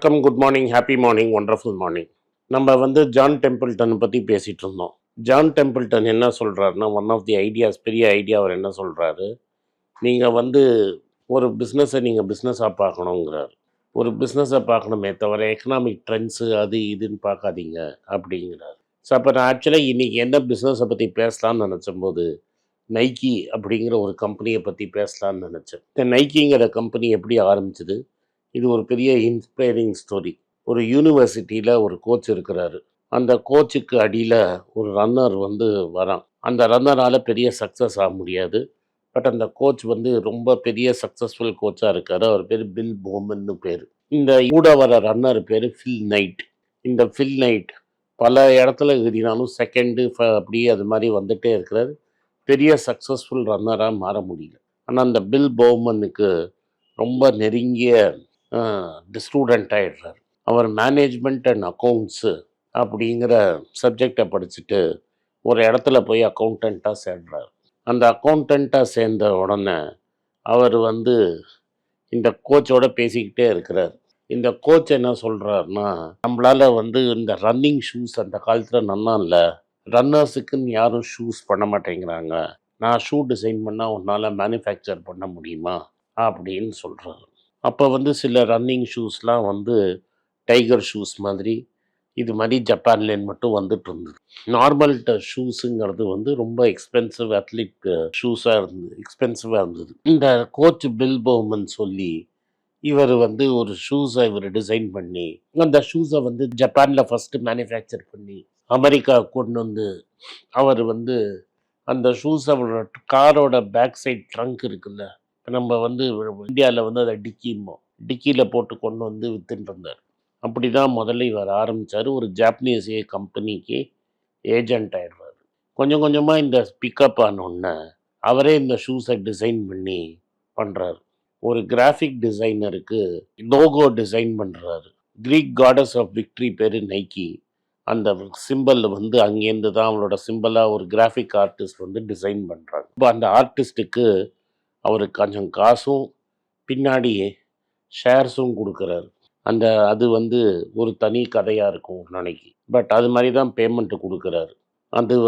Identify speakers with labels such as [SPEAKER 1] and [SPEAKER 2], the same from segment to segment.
[SPEAKER 1] வணக்கம், good morning, happy morning, wonderful morning. நம்ம John Templeton பற்றி பேசிகிட்டு இருந்தோம். ஜான் டெம்பிள்டன் என்ன சொல்கிறாருன்னா, ஒன் ஆஃப் தி ஐடியாஸ், பெரிய ஐடியா அவர் என்ன சொல்கிறாரு, நீங்கள் ஒரு பிஸ்னஸை நீங்கள் பிஸ்னஸாக பார்க்கணுங்கிறார். ஒரு பிஸ்னஸை பார்க்கணுமே தவிர எக்கனாமிக் ட்ரெண்ட்ஸு அது இதுன்னு பார்க்காதீங்க அப்படிங்கிறார். ஸோ அப்போ நான் ஆக்சுவலாக இன்றைக்கி என்ன பிஸ்னஸை பற்றி பேசலான்னு நினச்சம்போது, நைக்கி அப்படிங்கிற ஒரு கம்பெனியை பற்றி பேசலான்னு நினச்சேன். இந்த நைக்கிங்கிற கம்பெனி எப்படி ஆரம்பிச்சுது? இது ஒரு பெரிய இன்ஸ்பைரிங் ஸ்டோரி. ஒரு யூனிவர்சிட்டியில் ஒரு கோச் இருக்கிறாரு. அந்த கோச்சுக்கு அடியில் ஒரு ரன்னர் வரான். அந்த ரன்னரால் பெரிய சக்ஸஸ் ஆக முடியாது. பட் அந்த கோச் ரொம்ப பெரிய சக்ஸஸ்ஃபுல் கோச்சாக இருக்கார். அவர் பேர் பில் போமன்னு பேர். இந்த கூட வர ரன்னர் பேர் ஃபில் நைட். இந்த ஃபில் நைட் பல இடத்துல எழுதினாலும் செகண்டு அப்படியே அது மாதிரி வந்துகிட்டே இருக்கிறார். பெரிய சக்ஸஸ்ஃபுல் ரன்னராக மாற முடியல. ஆனால் அந்த பில் போமனுக்கு ரொம்ப நெருங்கிய ஸ்டூடெண்ட் ஆகிடுறார். அவர் மேனேஜ்மெண்ட் அண்ட் அக்கௌண்ட்ஸு அப்படிங்கிற சப்ஜெக்டை படிச்சுட்டு ஒரு இடத்துல போய் அக்கௌண்டண்ட்டாக சேர்றார். அந்த அக்கௌண்டண்ட்டாக சேர்ந்த உடனே அவர் இந்த கோச்சோட பேசிக்கிட்டே இருக்கிறார். இந்த கோச் என்ன சொல்கிறாருன்னா, நம்மளால் இந்த ரன்னிங் ஷூஸ் அந்த காலத்தில் நல்லா இல்லை, ரன்னர்ஸுக்குன்னு யாரும் ஷூஸ் பண்ண மாட்டேங்கிறாங்க, நான் ஷூ டிசைன் பண்ணால் உன்னால் மேனுஃபேக்சர் பண்ண முடியுமா அப்படின்னு சொல்கிறாரு. அப்போ சில ரன்னிங் ஷூஸ்லாம் டைகர் ஷூஸ் மாதிரி இது மாதிரி ஜப்பான்லேருந்து மட்டும் வந்துட்டு இருந்தது. நார்மல் ஷூஸுங்கிறது ரொம்ப எக்ஸ்பென்சிவ் அத்லீட் எக்ஸ்பென்சிவாக இருந்தது. இந்த கோச் பில் போமன் சொல்லி இவர் ஒரு ஷூஸை டிசைன் பண்ணி அந்த ஷூஸை ஜப்பானில் ஃபஸ்ட்டு மேனுஃபேக்சர் பண்ணி அமெரிக்கா கொண்டு அவர் அந்த ஷூஸை காரோட பேக் சைட் ட்ரங்க் இருக்குல்ல, நம்ம இந்தியாவில் அதை டிக்கியில் போட்டு கொண்டு வித்துட்டு இருந்தார். அப்படி தான் முதல்ல இவர் ஆரம்பித்தார். ஒரு ஜாப்பனீஸ் கம்பெனிக்கு ஏஜென்ட் ஆகிடுறாரு. கொஞ்சம் கொஞ்சமாக இந்த பிக்கப் ஆனோடனே அவரே இந்த ஷூஸை டிசைன் பண்ணி பண்ணுறாரு. ஒரு கிராஃபிக் டிசைனருக்கு லோகோ டிசைன் பண்ணுறாரு. க்ரீக் காடஸ் ஆஃப் விக்ட்ரி பேர் நைக்கி. அந்த சிம்பிள் அங்கேருந்து தான் அவங்களோட சிம்பிளாக ஒரு கிராஃபிக் ஆர்டிஸ்ட் டிசைன் பண்ணுறாங்க. இப்போ அந்த ஆர்டிஸ்ட்டுக்கு அவருக்கு கொஞ்சம் காசும் பின்னாடி ஷேர்ஸும் கொடுக்குறாரு. அது ஒரு தனி கதையாக இருக்கும் ஒரு நாளைக்கு. பட் அது மாதிரி தான் பேமெண்ட்டு கொடுக்குறாரு. அது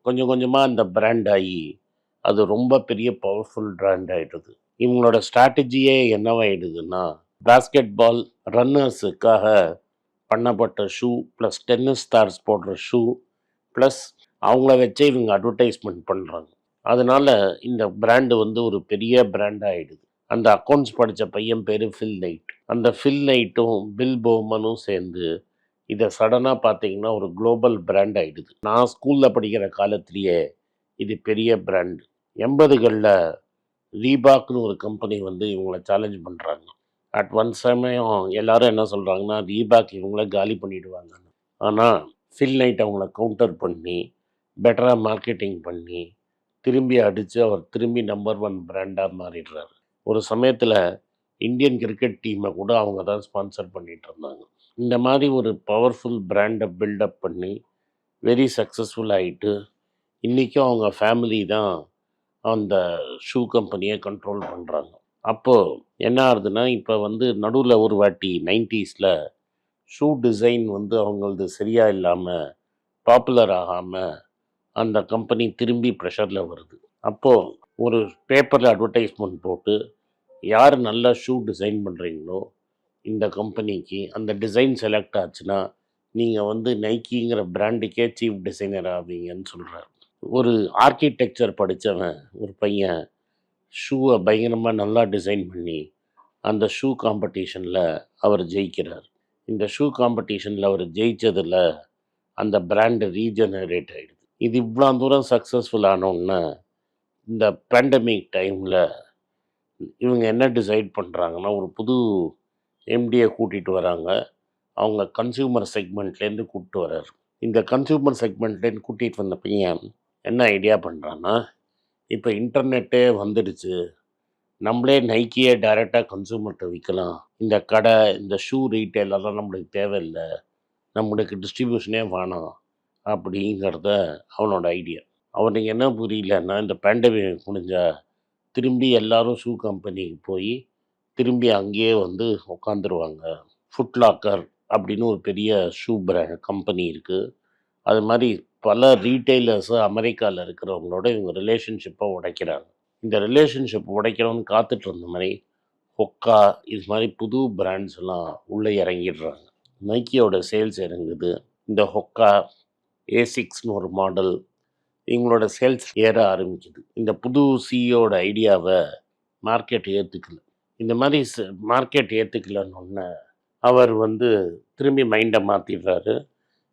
[SPEAKER 1] கொஞ்சம் கொஞ்சமாக அந்த பிராண்ட் ஆகி அது ரொம்ப பெரிய பவர்ஃபுல் பிராண்ட் ஆகிடுது. இவங்களோட ஸ்ட்ராட்டஜியே என்னவாயிடுதுன்னா, பேஸ்கெட் பால் ரன்னர்ஸுக்காக பண்ணப்பட்ட ஷூ ப்ளஸ் டென்னிஸ் ஸ்டார்ஸ் போடுற ஷூ ப்ளஸ் அவங்கள வச்சே இவங்க அட்வர்டைஸ்மெண்ட் பண்ணுறாங்க. அதனால் இந்த பிராண்டு ஒரு பெரிய பிராண்டாக ஆகிடுது. அந்த அக்கௌண்ட்ஸ் படித்த பையன் பேர் ஃபில் நைட். அந்த ஃபில் நைட்டும் பில் போமனும் சேர்ந்து இதை சடனாக பார்த்தீங்கன்னா ஒரு குளோபல் பிராண்ட் ஆகிடுது. நான் ஸ்கூலில் படிக்கிற காலத்திலேயே இது பெரிய பிராண்டு. 80களில் ரீபாக்னு ஒரு கம்பெனி இவங்களை சேலஞ்ச் பண்ணுறாங்க. அட் ஒன் சமயம் எல்லாரும் என்ன சொல்கிறாங்கன்னா, ரீபாக் இவங்கள காலி பண்ணிவிடுவாங்கன்னு. ஆனால் ஃபில் நைட் அவங்கள கவுண்டர் பண்ணி பெட்டராக மார்க்கெட்டிங் பண்ணி திரும்பி அடித்து அவர் திரும்பி நம்பர் 1 பிராண்டாக மாறிடுறாரு. ஒரு சமயத்தில் இந்தியன் கிரிக்கெட் டீமை கூட அவங்க தான் ஸ்பான்சர் பண்ணிகிட்டு இருந்தாங்க. இந்த மாதிரி ஒரு பவர்ஃபுல் பிராண்டை பில்டப் பண்ணி வெரி சக்ஸஸ்ஃபுல் ஆகிட்டு இன்றைக்கும் அவங்க ஃபேமிலி தான் அந்த ஷூ கம்பெனியை கண்ட்ரோல் பண்ணுறாங்க. அப்போது என்ன ஆகுதுன்னா, இப்போ நடுவில் ஒரு வாட்டி 90ஸ்ல ஷூ டிசைன் அவங்களது சரியாக இல்லாமல் பாப்புலர் ஆகாமல் அந்த கம்பெனி திரும்பி ப்ரெஷரில் வருது. அப்போது ஒரு பேப்பரில் அட்வர்டைஸ்மெண்ட் போட்டு யார் நல்லா ஷூ டிசைன் பண்ணுறீங்களோ இந்த கம்பெனிக்கு அந்த டிசைன் செலக்ட் ஆச்சுன்னா நீங்கள் நைக்கிங்கிற பிராண்டுக்கே சீஃப் டிசைனர் ஆவீங்கன்னு சொல்கிறார். ஒரு ஆர்கிடெக்சர் படித்தவன் ஒரு பையன் ஷூவை பயங்கரமாக நல்லா டிசைன் பண்ணி அந்த ஷூ காம்படிஷனில் அவர் ஜெயிக்கிறார். இந்த ஷூ காம்படிஷனில் அவர் ஜெயித்ததில் அந்த பிராண்டு ரீஜெனரேட் ஆகிடுது. இது இவ்வளோ தூரம் சக்ஸஸ்ஃபுல் ஆனோன்னா இந்த பேண்டமிக் டைமில் இவங்க என்ன டிசைட் பண்ணுறாங்கன்னா, ஒரு புது எம்டியை கூட்டிகிட்டு வராங்க. அவங்க கன்சியூமர் செக்மெண்ட்லேருந்து கூப்பிட்டு வர்றாரு. இந்த கன்சியூமர் செக்மெண்ட்லேருந்து கூட்டிகிட்டு வந்த பையன் என்ன ஐடியா பண்ணுறான்னா, இப்போ இன்டர்நெட்டே வந்துடுச்சு, நம்மளே நைக்கியே டைரெக்டாக கன்சூமர்கிட்ட விற்கலாம். இந்த கடை, இந்த ஷூ ரீட்டெயிலெல்லாம் நம்மளுக்கு தேவையில்லை, நம்மளுக்கு டிஸ்ட்ரிபியூஷனே வேணாம் அப்படிங்கிறத அவனோட ஐடியா. அவனுக்கு என்ன புரியலன்னா, இந்த பேண்டமிக் முடிஞ்சால் திரும்பி எல்லாரும் ஷூ கம்பெனிக்கு போய் திரும்பி அங்கேயே உட்காந்துருவாங்க. ஃபுட்லாக்கர் அப்படின்னு ஒரு பெரிய ஷூ கம்பெனி இருக்குது. அது மாதிரி பல ரீட்டெய்லர்ஸு அமெரிக்காவில் இருக்கிறவங்களோட இவங்க ரிலேஷன்ஷிப்பை உடைக்கிறாங்க. இந்த ரிலேஷன்ஷிப் உடைக்கணும்னு காத்துட்டு இருந்த மாதிரி ஹொக்கா இது மாதிரி புது பிராண்ட்ஸ் எல்லாம் உள்ளே இறங்கிடுறாங்க. நைக்கியோட சேல்ஸ் இறங்குது. இந்த ஹொக்கா ஏசிக்ஸ்னு ஒரு மாடல் இவங்களோட சேல்ஸ் ஏற ஆரம்பிக்குது. இந்த புது சிஇஓட ஐடியாவை மார்க்கெட் ஏற்றுக்கல. இந்த மாதிரி மார்க்கெட் ஏற்றுக்கலன்னு அவர் திரும்பி மைண்டை மாற்றிடுறாரு.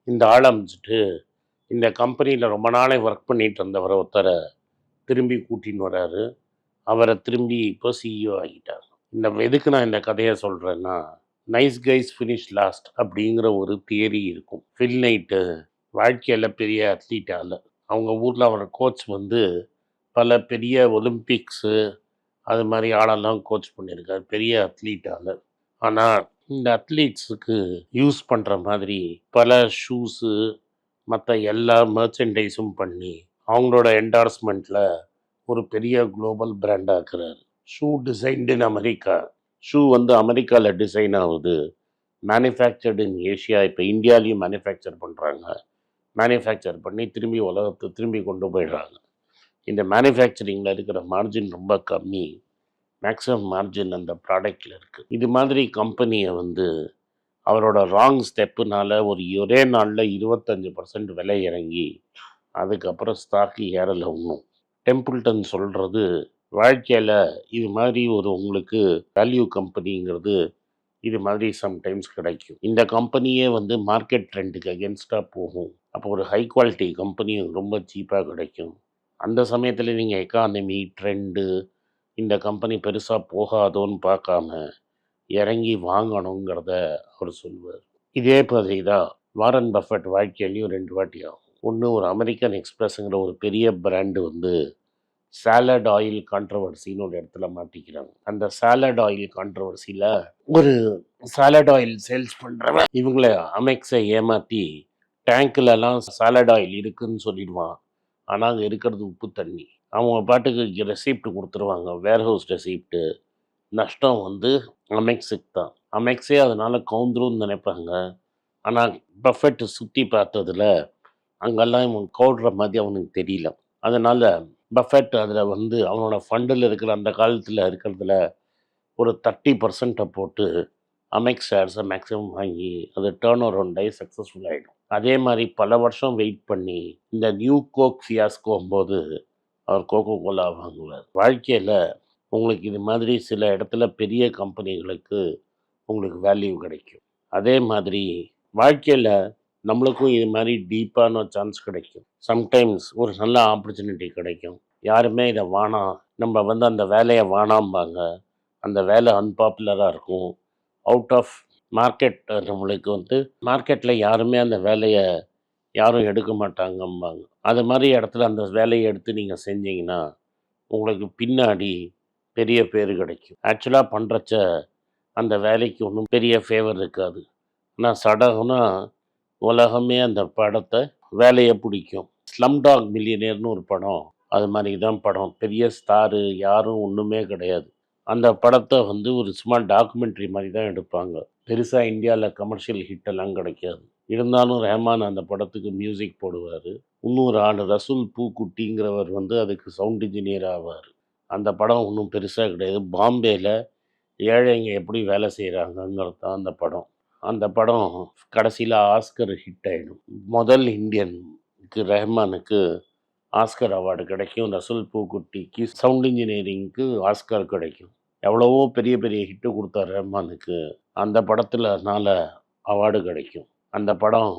[SPEAKER 1] இந்த ஆளை அமைச்சிட்டு இந்த கம்பெனியில் ரொம்ப நாளை ஒர்க் பண்ணிட்டு இருந்தவரை ஒருத்தரை திரும்பி கூட்டின்னு வராரு. அவரை திரும்பி இப்போ சிஇஓ ஆகிட்டார். எதுக்கு நான் இந்த கதையை சொல்கிறேன்னா, நைஸ் கைஸ் ஃபினிஷ் லாஸ்ட் அப்படிங்கிற ஒரு தியரி இருக்கும். ஃபில் நைட்டு வாழ்க்கையில் பெரிய அத்லீட்டால் அவங்க ஊரில் அவர் கோச் பல பெரிய ஒலிம்பிக்ஸு அது மாதிரி ஆளெல்லாம் கோச் பண்ணியிருக்கார் பெரிய அத்லீட்டால். ஆனால் இந்த அத்லீட்ஸுக்கு யூஸ் பண்ணுற மாதிரி பல ஷூஸு மற்ற எல்லா மெர்ச்சன்டைஸும் பண்ணி அவங்களோட என்டார்ஸ்மெண்ட்டில் ஒரு பெரிய குளோபல் பிராண்டாக இருக்கிறார். Shoe designed in America. Shoe அமெரிக்காவில் டிசைன் ஆகுது. மேனுஃபேக்சர்டு இன் ஏஷியா. இப்போ இந்தியாவிலையும் மேனுஃபேக்சர் பண்ணுறாங்க. மேனுஃபேக்சர் பண்ணி திரும்பி உலகத்தை திரும்பி கொண்டு போயிடுறாங்க. இந்த மேனுஃபேக்சரிங்கில் இருக்கிற மார்ஜின் ரொம்ப கம்மி. மேக்ஸிமம் மார்ஜின் அந்த ப்ராடக்டில் இருக்குது. இது மாதிரி கம்பெனியை அவரோட ராங் ஸ்டெப்புனால ஒரே நாளில் 25% விலை இறங்கி அதுக்கப்புறம் ஸ்டாக்கு ஏறலை. ஒன்றும் டெம்பிள்டன் சொல்கிறது, வாழ்க்கையில் இது மாதிரி உங்களுக்கு வேல்யூ கம்பெனிங்கிறது இது மாதிரி சம்டைம்ஸ் கிடைக்கும். இந்த கம்பெனியே மார்க்கெட் ட்ரெண்டுக்கு அகென்ஸ்டாக போகும். அப்போ ஒரு ஹை குவாலிட்டி கம்பெனி ரொம்ப சீப்பாக கிடைக்கும். அந்த சமயத்தில் நீங்கள் எக்கானமி ட்ரெண்டு இந்த கம்பெனி பெருசாக போகாதோன்னு பார்க்காம இறங்கி வாங்கணுங்கிறத அவர் சொல்லுவார். இதே மாதிரி தான் வாரன் பஃபெட் வாழ்க்கையிலையும் 2 வாட்டி ஆகும். ஒன்று, ஒரு அமெரிக்கன் எக்ஸ்பிரஸ்ங்கிற ஒரு பெரிய பிராண்டு சாலட் ஆயில் கான்ட்ரவர்சின்னு ஒரு இடத்துல மாட்டிக்கிறாங்க. அந்த சாலட் ஆயில் கான்ட்ரவர்சியில் ஒரு சாலட் ஆயில் சேல்ஸ் பண்ணுறவன் இவங்கள அமெக்ஸை ஏமாற்றி டேங்க்லலாம் சாலட் ஆயில் இருக்குதுன்னு சொல்லிடுவான். ஆனால் அங்கே இருக்கிறது உப்பு தண்ணி. அவங்க பாட்டுக்கு ரெசிப்ட் கொடுத்துருவாங்க, வேர்ஹவுஸ் ரெசிப்ட்டு. நஷ்டம் அமெக்ஸுக்கு தான். அமெக்ஸே அதனால் கவுந்துருன்னு நினைப்பாங்க. ஆனால் பஃபெட் சுற்றி பார்த்ததில் அங்கெல்லாம் இவன் கவுடுற மாதிரி அவனுக்கு தெரியல. அதனால் பஃபெட் அதில் அவனோட ஃபண்டில் இருக்கிற அந்த காலத்தில் இருக்கிறதுல ஒரு 30% போட்டு அமெக்ஸ் ஷேர்ஸை மேக்ஸிமம் வாங்கி அது டேர்ன் அரவுண்ட் ஆகி சக்ஸஸ்ஃபுல் ஆகிடும். அதே மாதிரி பல வருஷம் வெயிட் பண்ணி இந்த நியூ கோக் ஃபியாஸ்கோம்போது அவர் கோகோ கோலா வாங்குவார். வாழ்க்கையில் உங்களுக்கு இது மாதிரி சில இடத்துல பெரிய கம்பெனிகளுக்கு உங்களுக்கு வேல்யூ கிடைக்கும். அதே மாதிரி வாழ்க்கையில் நம்மளுக்கும் இது மாதிரி டீப்பான சான்ஸ் கிடைக்கும். சம்டைம்ஸ் ஒரு நல்ல ஆப்பர்ச்சுனிட்டி கிடைக்கும். யாருமே இதை வேணாம், நம்ம அந்த வேலையை வேணாம்பாங்க. அந்த வேலை அன்பாப்புலராக இருக்கும். Out of market. நம்மளுக்கு மார்க்கெட்டில் யாருமே அந்த வேலையை யாரும் எடுக்க மாட்டாங்கம்பாங்க. அது மாதிரி இடத்துல அந்த வேலையை எடுத்து நீங்கள் செஞ்சீங்கன்னா உங்களுக்கு பின்னாடி பெரிய பேர் கிடைக்கும். ஆக்சுவலாக பண்ணுறச்ச அந்த வேலைக்கு ஒன்றும் பெரிய ஃபேவர் இருக்காது. ஆனால் சடகுனா உலகமே அந்த படத்தை வேலையை பிடிக்கும். ஸ்லம் டாக் மில்லியனர்னு ஒரு படம், அது மாதிரி தான் படம். பெரிய ஸ்டாரு யாரும் ஒன்றுமே கிடையாது. அந்த படத்தை ஒரு சும்மா டாக்குமெண்ட்ரி மாதிரி தான் எடுப்பாங்க. பெருசாக இந்தியாவில் கமர்ஷியல் ஹிட்டெல்லாம் கிடைக்காது. இருந்தாலும் ரஹ்மான் அந்த படத்துக்கு மியூசிக் போடுவார். இன்னொரு ஆள் ரசூல் பூக்குட்டிங்கிறவர் அதுக்கு சவுண்ட் இன்ஜினியர் ஆவார். அந்த படம் ஒன்றும் பெருசாக கிடையாது. பாம்பேயில் ஏழைங்க எப்படி வேலை செய்கிறாங்கங்கிறது தான் அந்த படம். அந்த படம் கடைசியில் ஆஸ்கர் ஹிட் ஆகிடும். முதல் இந்தியனுக்கு ரஹ்மானுக்கு ஆஸ்கர் அவார்டு கிடைக்கும். ரசூல் பூக்குட்டிக்கு சவுண்ட் இன்ஜினியரிங்க்கு ஆஸ்கர் கிடைக்கும். எவ்வளவோ பெரிய பெரிய ஹிட்டு கொடுத்தார் ரஹ்மானுக்கு. அந்த படத்தில்னால அவார்டு கிடைக்கும். அந்த படம்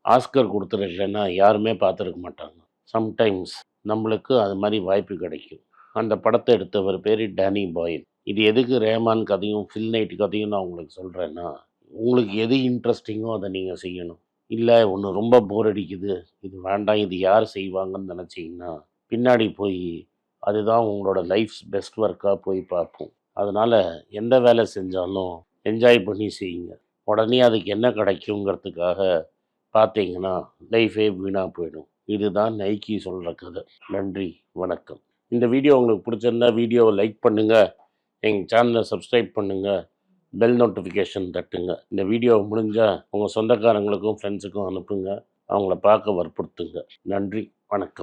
[SPEAKER 1] ஆஸ்கர் கொடுத்துருக்கலன்னா யாருமே பார்த்துருக்க மாட்டாங்க. சம்டைம்ஸ் நம்மளுக்கு அது மாதிரி வாய்ப்பு கிடைக்கும். அந்த படத்தை எடுத்தவர் பேர் டேனி பாயில். இது எதுக்கு ரஹ்மான் கதையும் ஃபில் நைட் கதையும் நான் உங்களுக்கு சொல்கிறேன்னா, உங்களுக்கு எது இன்ட்ரெஸ்டிங்கோ அதை நீங்கள் செய்யணும். இல்லை ஒன்று ரொம்ப போர் அடிக்குது, இது வேண்டாம், இது யார் செய்வாங்கன்னு நினச்சிங்கன்னா பின்னாடி போய் அதுதான் உங்களோட லைஃப்ஸ் பெஸ்ட் ஒர்க்காக போய் பார்ப்போம். அதனால் எந்த வேலை செஞ்சாலும் என்ஜாய் பண்ணி செய்யுங்க. உடனே அதுக்கு என்ன கிடைக்குங்கிறதுக்காக பார்த்தீங்கன்னா லைஃபே வீணாக போயிடும். இதுதான் நைக்கி சொல்கிற கதை. நன்றி, வணக்கம். இந்த வீடியோ உங்களுக்கு பிடிச்சிருந்தா வீடியோவை லைக் பண்ணுங்கள், எங்கள் சேனலை சப்ஸ்கிரைப் பண்ணுங்கள். பெல் நோட்டிஃபிகேஷன் தட்டுங்க. இந்த வீடியோ முடிஞ்சால் உங்கள் சொந்தக்காரங்களுக்கும் ஃப்ரெண்ட்ஸுக்கும் அனுப்புங்க. அவங்கள பார்க்க வற்புறுத்துங்க. நன்றி, வணக்கம்.